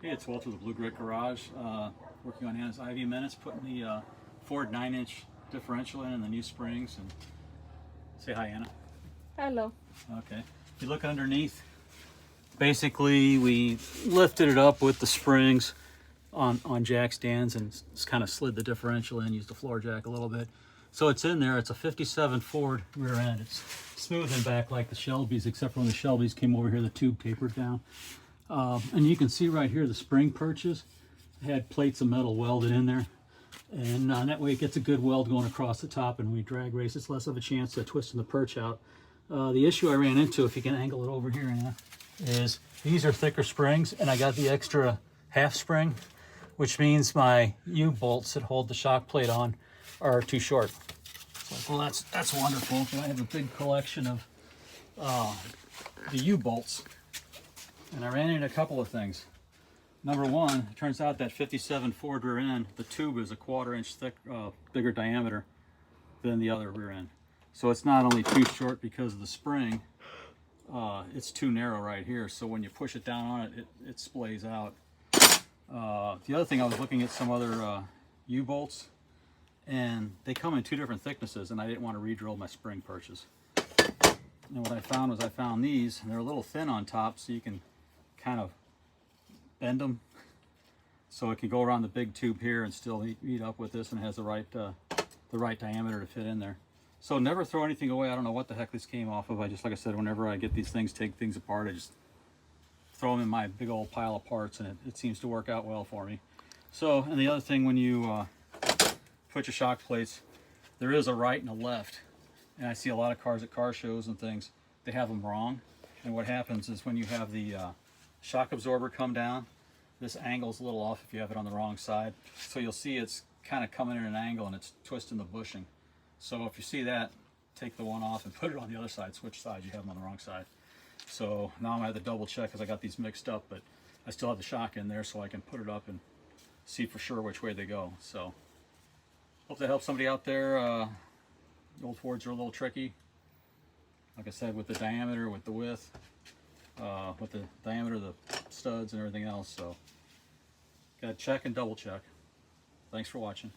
Hey, it's Walter with the Blu-Grit Garage, working on Hannah's IV Menace, putting the Ford 9-inch differential in and the new springs. And say hi, Hannah. Hello. Okay. If you look underneath, basically we lifted it up with the springs on jack stands and just kind of slid the differential in, used the floor jack a little bit. So it's in there. It's a 57 Ford rear end. It's smooth and back like the Shelbys, except for when the Shelbys came over here, the tube tapered down. And you can see right here the spring perches had plates of metal welded in there, and that way it gets a good weld going across the top, and when we drag race it's less of a chance of twisting the perch out. The issue I ran into, if you can angle it over here, Anna, is these are thicker springs, and I got the extra half spring, which means my U-bolts that hold the shock plate on are too short. So, well, that's wonderful. I have a big collection of the U-bolts. And I ran into a couple of things. Number one, it turns out that 57 Ford rear end, the tube is a 1/4 inch thick, bigger diameter than the other rear end. So it's not only too short because of the spring, it's too narrow right here. So when you push it down on it, it splays out. The other thing, I was looking at some other U-bolts, and they come in two different thicknesses, and I didn't want to re-drill my spring perches. And what I found was I found these, and they're a little thin on top, so you can kind of bend them so it can go around the big tube here and still meet up with this, and has the right diameter to fit in there. So never throw anything away. I don't know what the heck this came off of. I just, like I said, whenever I get these things, take things apart, I just throw them in my big old pile of parts, and it seems to work out well for me. So, and the other thing, when you put your shock plates, there is a right and a left, and I see a lot of cars at car shows and things, they have them wrong. And what happens is when you have the shock absorber come down, this angle's a little off if you have it on the wrong side. So you'll see it's kind of coming in an angle and it's twisting the bushing. So if you see that, take the one off and put it on the other side, switch sides, you have them on the wrong side. So now I'm gonna have to double check because I got these mixed up, but I still have the shock in there so I can put it up and see for sure which way they go. So hope that helps somebody out there. The old Fords are a little tricky. Like I said, with the diameter, with the width, with the diameter of the studs and everything else. So gotta check and double check. Thanks for watching.